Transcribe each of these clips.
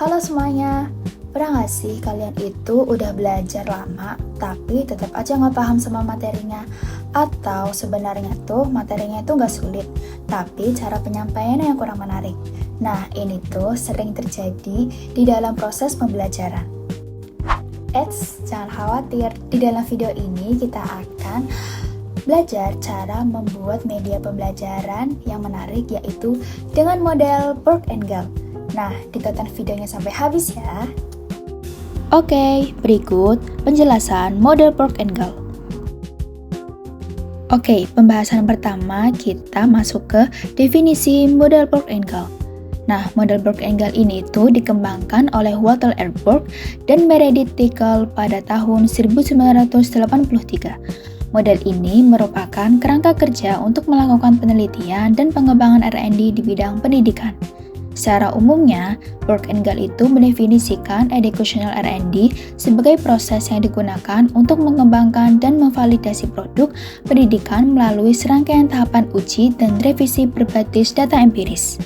Halo semuanya, pernah gak sih kalian itu udah belajar lama tapi tetap aja gak paham sama materinya? Atau sebenarnya tuh materinya itu gak sulit, tapi cara penyampaiannya yang kurang menarik. Nah ini tuh sering terjadi di dalam proses pembelajaran. Eits, jangan khawatir, di dalam video ini kita akan belajar cara membuat media pembelajaran yang menarik yaitu dengan model Borg and Gal. Nah, ditonton videonya sampai habis ya. Oke, berikut penjelasan model Borg and Gal. Oke, pembahasan pertama kita masuk ke definisi model Borg and Gal. Nah, model Borg and Gal ini itu dikembangkan oleh Walter R. Borg dan Meredith Tickle pada tahun 1983. Model ini merupakan kerangka kerja untuk melakukan penelitian dan pengembangan R&D di bidang pendidikan. Secara umumnya, Borg and Gal itu mendefinisikan educational R&D sebagai proses yang digunakan untuk mengembangkan dan memvalidasi produk pendidikan melalui serangkaian tahapan uji dan revisi berbasis data empiris.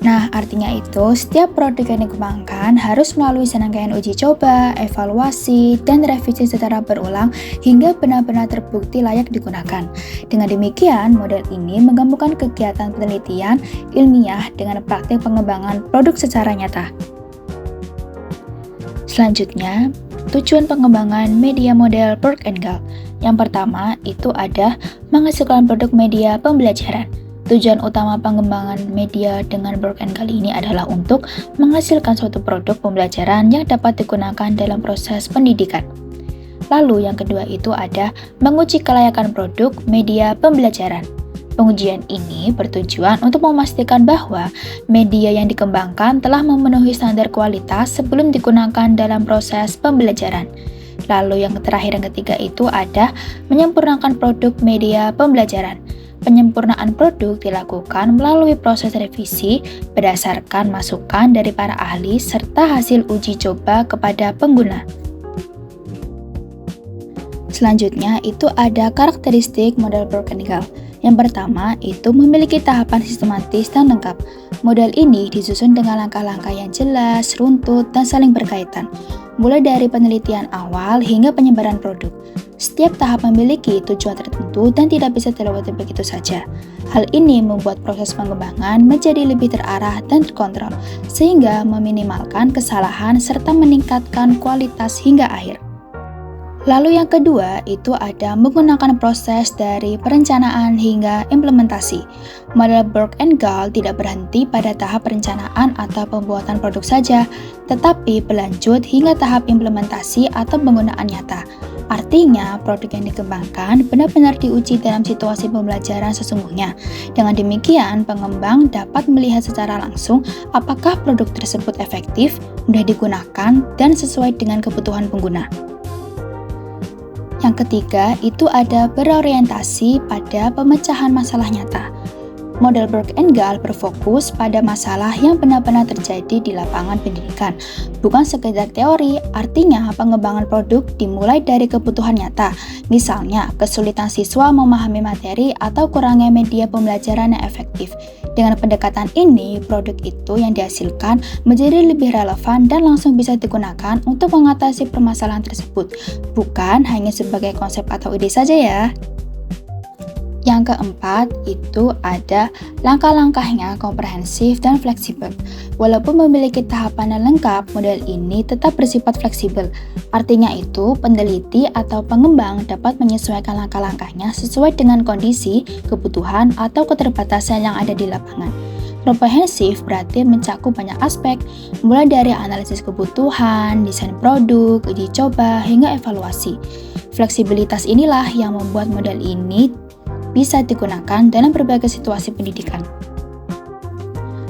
Nah, artinya itu setiap produk yang dikembangkan harus melalui serangkaian uji coba, evaluasi, dan revisi secara berulang hingga benar-benar terbukti layak digunakan. Dengan demikian, model ini menggabungkan kegiatan penelitian ilmiah dengan praktik pengembangan produk secara nyata. Selanjutnya, tujuan pengembangan media model Borg and Gal. Yang pertama, itu ada menghasilkan produk media pembelajaran. Tujuan utama pengembangan media dengan Borg and Gal ini adalah untuk menghasilkan suatu produk pembelajaran yang dapat digunakan dalam proses pendidikan. Lalu yang kedua itu ada menguji kelayakan produk media pembelajaran. Pengujian ini bertujuan untuk memastikan bahwa media yang dikembangkan telah memenuhi standar kualitas sebelum digunakan dalam proses pembelajaran. Lalu yang terakhir yang ketiga itu ada menyempurnakan produk media pembelajaran. Penyempurnaan produk dilakukan melalui proses revisi berdasarkan masukan dari para ahli serta hasil uji coba kepada pengguna. Selanjutnya itu ada karakteristik model Borg and Gal. Yang pertama itu memiliki tahapan sistematis dan lengkap. Model ini disusun dengan langkah-langkah yang jelas, runtut, dan saling berkaitan, mulai dari penelitian awal hingga penyebaran produk. Setiap tahap memiliki tujuan tertentu dan tidak bisa dilewati begitu saja. Hal ini membuat proses pengembangan menjadi lebih terarah dan terkontrol, sehingga meminimalkan kesalahan serta meningkatkan kualitas hingga akhir. Lalu yang kedua itu ada menggunakan proses dari perencanaan hingga implementasi. Model Borg and Gal tidak berhenti pada tahap perencanaan atau pembuatan produk saja, tetapi berlanjut hingga tahap implementasi atau penggunaan nyata. Artinya, produk yang dikembangkan benar-benar diuji dalam situasi pembelajaran sesungguhnya. Dengan demikian, pengembang dapat melihat secara langsung apakah produk tersebut efektif, mudah digunakan, dan sesuai dengan kebutuhan pengguna. Yang ketiga, itu ada berorientasi pada pemecahan masalah nyata. Model Borg and Gal berfokus pada masalah yang benar-benar terjadi di lapangan pendidikan, bukan sekedar teori. Artinya, pengembangan produk dimulai dari kebutuhan nyata, misalnya kesulitan siswa memahami materi atau kurangnya media pembelajaran yang efektif. Dengan pendekatan ini, produk itu yang dihasilkan menjadi lebih relevan dan langsung bisa digunakan untuk mengatasi permasalahan tersebut, bukan hanya sebagai konsep atau ide saja ya. Yang keempat, itu ada langkah-langkahnya komprehensif dan fleksibel. Walaupun memiliki tahapan yang lengkap, model ini tetap bersifat fleksibel. Artinya itu, peneliti atau pengembang dapat menyesuaikan langkah-langkahnya sesuai dengan kondisi, kebutuhan, atau keterbatasan yang ada di lapangan. Komprehensif berarti mencakup banyak aspek, mulai dari analisis kebutuhan, desain produk, uji coba, hingga evaluasi. Fleksibilitas inilah yang membuat model ini bisa digunakan dalam berbagai situasi pendidikan.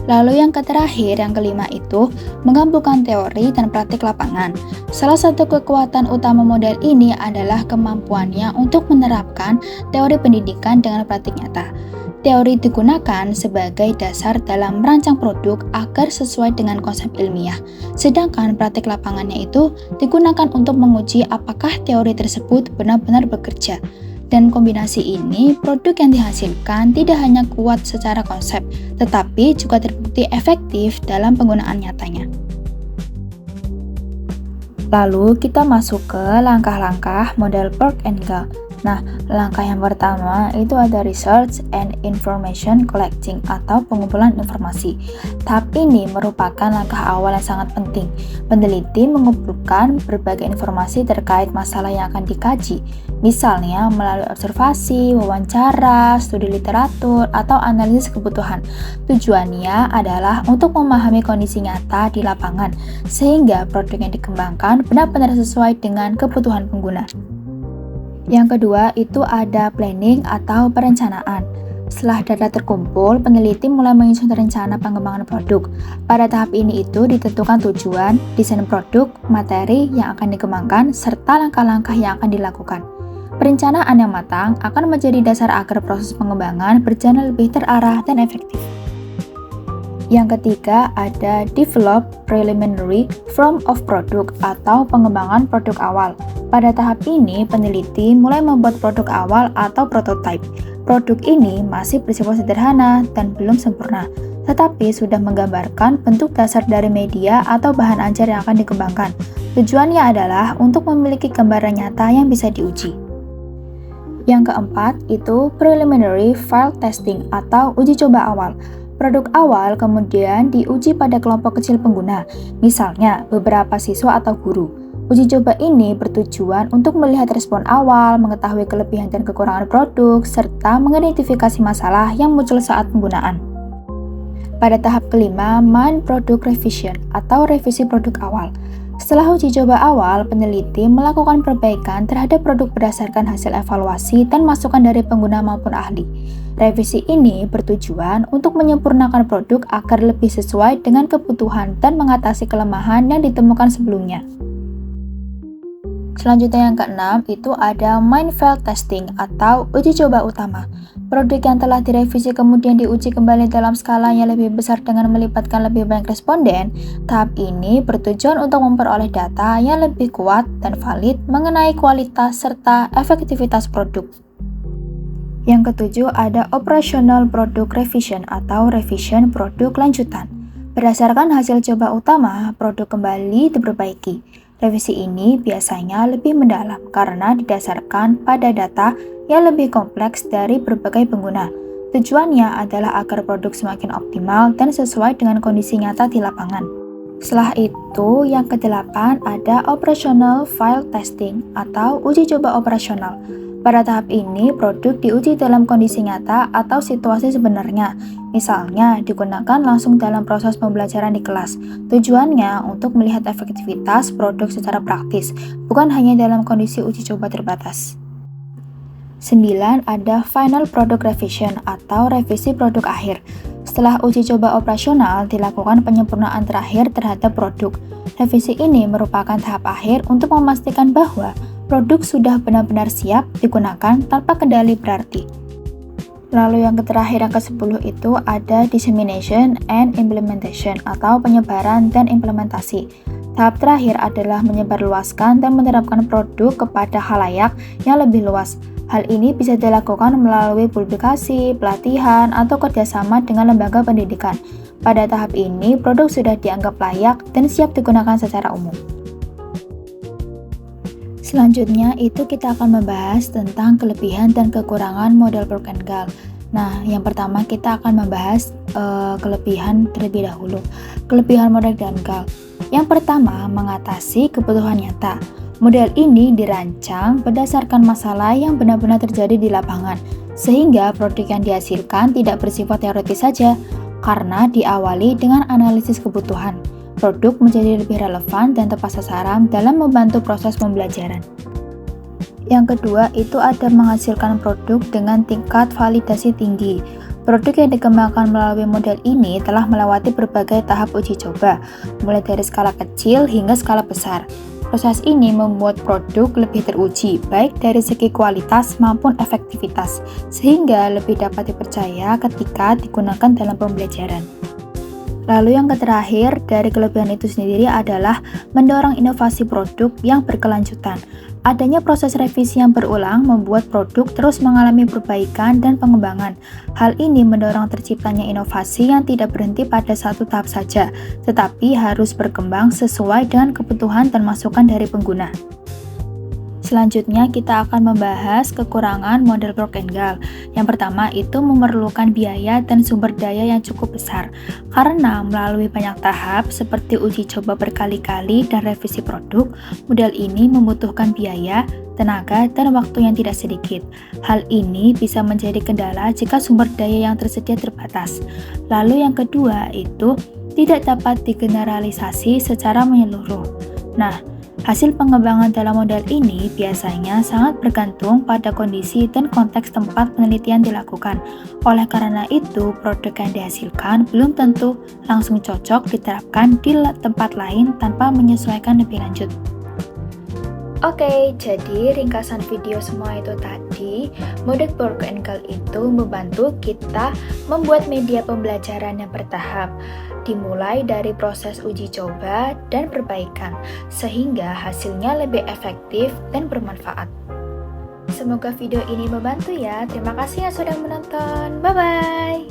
Lalu yang terakhir, yang kelima itu menggabungkan teori dan praktik lapangan. Salah satu kekuatan utama model ini adalah kemampuannya untuk menerapkan teori pendidikan dengan praktik nyata. Teori digunakan sebagai dasar dalam merancang produk agar sesuai dengan konsep ilmiah, sedangkan praktik lapangannya itu digunakan untuk menguji apakah teori tersebut benar-benar bekerja. Dan kombinasi ini, produk yang dihasilkan tidak hanya kuat secara konsep, tetapi juga terbukti efektif dalam penggunaan nyatanya. Lalu kita masuk ke langkah-langkah model Berk-and-Gall. Nah, langkah yang pertama itu ada research and information collecting atau pengumpulan informasi. Tahap ini merupakan langkah awal yang sangat penting. Peneliti mengumpulkan berbagai informasi terkait masalah yang akan dikaji, misalnya melalui observasi, wawancara, studi literatur, atau analisis kebutuhan. Tujuannya adalah untuk memahami kondisi nyata di lapangan, sehingga produk yang dikembangkan benar-benar sesuai dengan kebutuhan pengguna. Yang kedua itu ada planning atau perencanaan. Setelah data terkumpul, peneliti mulai menyusun rencana pengembangan produk. Pada tahap ini itu ditentukan tujuan, desain produk, materi yang akan dikembangkan, serta langkah-langkah yang akan dilakukan. Perencanaan yang matang akan menjadi dasar agar proses pengembangan berjalan lebih terarah dan efektif. Yang ketiga ada develop preliminary form of product atau pengembangan produk awal. Pada tahap ini, peneliti mulai membuat produk awal atau prototype. Produk ini masih bersifat sederhana dan belum sempurna, tetapi sudah menggambarkan bentuk dasar dari media atau bahan ajar yang akan dikembangkan. Tujuannya adalah untuk memiliki gambaran nyata yang bisa diuji. Yang keempat itu preliminary field testing atau uji coba awal. Produk awal kemudian diuji pada kelompok kecil pengguna, misalnya beberapa siswa atau guru. Uji coba ini bertujuan untuk melihat respon awal, mengetahui kelebihan dan kekurangan produk, serta mengidentifikasi masalah yang muncul saat penggunaan. Pada tahap kelima, main product revision atau revisi produk awal. Setelah uji coba awal, peneliti melakukan perbaikan terhadap produk berdasarkan hasil evaluasi dan masukan dari pengguna maupun ahli. Revisi ini bertujuan untuk menyempurnakan produk agar lebih sesuai dengan kebutuhan dan mengatasi kelemahan yang ditemukan sebelumnya. Selanjutnya yang keenam itu ada main field testing atau uji coba utama. Produk yang telah direvisi kemudian diuji kembali dalam skala yang lebih besar dengan melibatkan lebih banyak responden. Tahap ini bertujuan untuk memperoleh data yang lebih kuat dan valid mengenai kualitas serta efektivitas produk. Yang ketujuh ada operational product revision atau revision produk lanjutan. Berdasarkan hasil coba utama, produk kembali diperbaiki. Revisi ini biasanya lebih mendalam karena didasarkan pada data yang lebih kompleks dari berbagai pengguna. Tujuannya adalah agar produk semakin optimal dan sesuai dengan kondisi nyata di lapangan. Setelah itu, yang kedelapan ada operational field testing atau uji coba operasional. Pada tahap ini, produk diuji dalam kondisi nyata atau situasi sebenarnya. Misalnya, digunakan langsung dalam proses pembelajaran di kelas. Tujuannya untuk melihat efektivitas produk secara praktis, bukan hanya dalam kondisi uji coba terbatas. 9. Ada Final Product Revision atau revisi produk akhir. Setelah uji coba operasional, dilakukan penyempurnaan terakhir terhadap produk. Revisi ini merupakan tahap akhir untuk memastikan bahwa produk sudah benar-benar siap digunakan tanpa kendali berarti. Lalu yang terakhir, yang ke-10 itu ada Dissemination and Implementation atau penyebaran dan implementasi. Tahap terakhir adalah menyebarluaskan dan menerapkan produk kepada khalayak yang lebih luas. Hal ini bisa dilakukan melalui publikasi, pelatihan, atau kerjasama dengan lembaga pendidikan. Pada tahap ini, produk sudah dianggap layak dan siap digunakan secara umum. Selanjutnya itu kita akan membahas tentang kelebihan dan kekurangan model Berk-and-Gall. Nah, yang pertama kita akan membahas kelebihan terlebih dahulu. Kelebihan model Berk-and-Gall. Yang pertama, mengatasi kebutuhan nyata. Model ini dirancang berdasarkan masalah yang benar-benar terjadi di lapangan, sehingga produk yang dihasilkan tidak bersifat teoritis saja, karena diawali dengan analisis kebutuhan. Produk menjadi lebih relevan dan tepat sasaran dalam membantu proses pembelajaran. Yang kedua, itu ada menghasilkan produk dengan tingkat validasi tinggi. Produk yang dikembangkan melalui model ini telah melewati berbagai tahap uji coba, mulai dari skala kecil hingga skala besar. Proses ini membuat produk lebih teruji, baik dari segi kualitas maupun efektivitas, sehingga lebih dapat dipercaya ketika digunakan dalam pembelajaran. Lalu yang terakhir dari kelebihan itu sendiri adalah mendorong inovasi produk yang berkelanjutan. Adanya proses revisi yang berulang membuat produk terus mengalami perbaikan dan pengembangan. Hal ini mendorong terciptanya inovasi yang tidak berhenti pada satu tahap saja, tetapi harus berkembang sesuai dengan kebutuhan dan masukan dari pengguna. Selanjutnya kita akan membahas kekurangan model Borg-Engel. Yang pertama itu memerlukan biaya dan sumber daya yang cukup besar. Karena melalui banyak tahap seperti uji coba berkali-kali dan revisi produk, model ini membutuhkan biaya, tenaga, dan waktu yang tidak sedikit. Hal ini bisa menjadi kendala jika sumber daya yang tersedia terbatas. Lalu yang kedua itu tidak dapat digeneralisasi secara menyeluruh. Nah, hasil pengembangan dalam model ini biasanya sangat bergantung pada kondisi dan konteks tempat penelitian dilakukan. Oleh karena itu, produk yang dihasilkan belum tentu langsung cocok diterapkan di tempat lain tanpa menyesuaikan lebih lanjut. Oke, jadi ringkasan video semua itu tadi, model Borg-Engel itu membantu kita membuat media pembelajaran yang bertahap, dimulai dari proses uji coba dan perbaikan, sehingga hasilnya lebih efektif dan bermanfaat. Semoga video ini membantu ya. Terima kasih yang sudah menonton. Bye-bye.